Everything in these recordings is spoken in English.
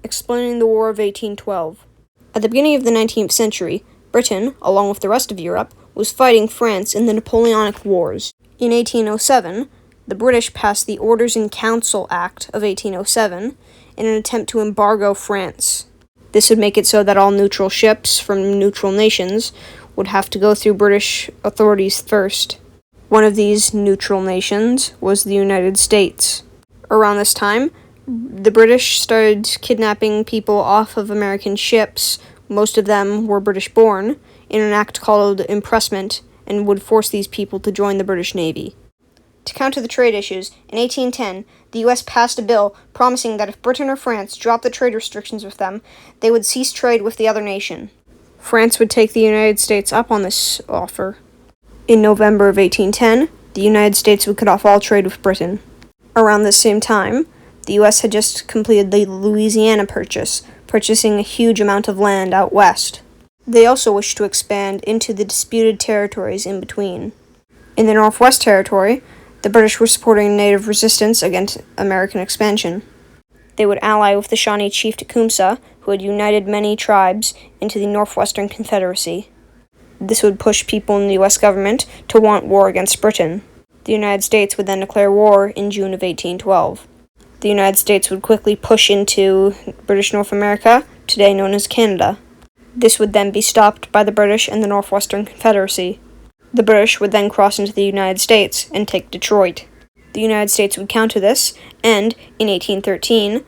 explaining the War of 1812. At the beginning of the 19th century, Britain, along with the rest of Europe, was fighting France in the Napoleonic Wars. In 1807, the British passed the Orders in Council Act of 1807 in an attempt to embargo France. This would make it so that all neutral ships from neutral nations would have to go through British authorities first. One of these neutral nations was the United States. Around this time, the British started kidnapping people off of American ships. Most of them were British-born, in an act called impressment, and would force these people to join the British Navy. To counter the trade issues, in 1810, the U.S. passed a bill promising that if Britain or France dropped the trade restrictions with them, they would cease trade with the other nation. France would take the United States up on this offer. In November of 1810, the United States would cut off all trade with Britain. Around the same time, the U.S. had just completed the Louisiana Purchase, purchasing a huge amount of land out west. They also wished to expand into the disputed territories in between. In the Northwest Territory, the British were supporting native resistance against American expansion. They would ally with the Shawnee chief Tecumseh, who had united many tribes into the Northwestern Confederacy. This would push people in the U.S. government to want war against Britain. The United States would then declare war in June of 1812. The United States would quickly push into British North America, today known as Canada. This would then be stopped by the British and the Northwestern Confederacy. The British would then cross into the United States and take Detroit. The United States would counter this, and, in 1813,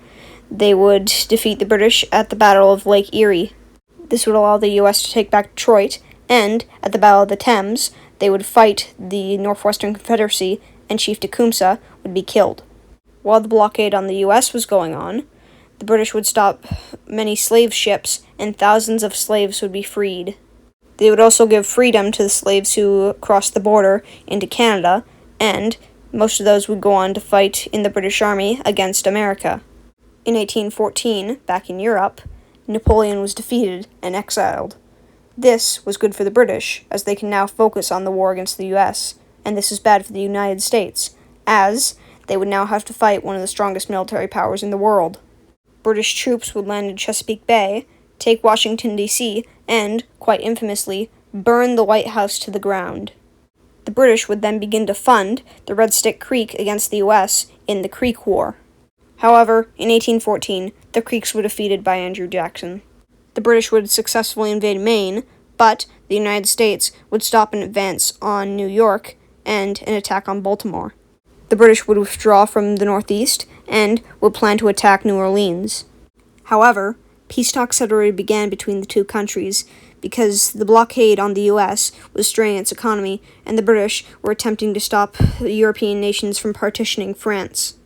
they would defeat the British at the Battle of Lake Erie. This would allow the U.S. to take back Detroit, and, at the Battle of the Thames, they would fight the Northwestern Confederacy, and Chief Tecumseh would be killed. While the blockade on the U.S. was going on, the British would stop many slave ships, and thousands of slaves would be freed. They would also give freedom to the slaves who crossed the border into Canada, and most of those would go on to fight in the British Army against America. In 1814, back in Europe, Napoleon was defeated and exiled. This was good for the British, as they can now focus on the war against the U.S., and this is bad for the United States, as they would now have to fight one of the strongest military powers in the world. British troops would land in Chesapeake Bay, take Washington, D.C., and, quite infamously, burn the White House to the ground. The British would then begin to fund the Red Stick Creek against the U.S. in the Creek War. However, in 1814, the Creeks were defeated by Andrew Jackson. The British would successfully invade Maine, but the United States would stop an advance on New York and an attack on Baltimore. The British would withdraw from the Northeast and would plan to attack New Orleans. However, peace talks had already begun between the two countries because the blockade on the U.S. was straining its economy, and the British were attempting to stop the European nations from partitioning France.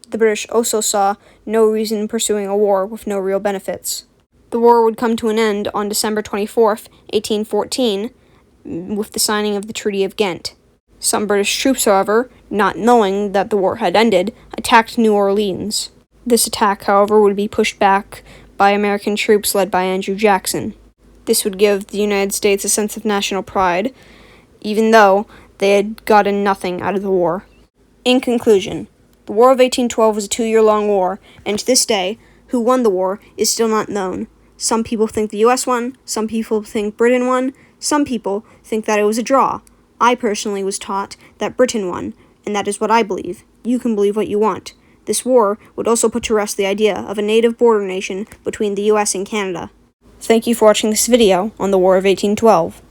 The British also saw no reason in pursuing a war with no real benefits. The war would come to an end on December 24th, 1814, with the signing of the Treaty of Ghent. Some British troops, however, not knowing that the war had ended, attacked New Orleans. This attack, however, would be pushed back by American troops led by Andrew Jackson. This would give the United States a sense of national pride, even though they had gotten nothing out of the war. In conclusion, the War of 1812 was a 2-year-long war, and to this day, who won the war is still not known. Some people think the U.S. won, some people think Britain won, some people think that it was a draw. I personally was taught that Britain won, and that is what I believe. You can believe what you want. This war would also put to rest the idea of a native border nation between the U.S. and Canada. Thank you for watching this video on the War of 1812.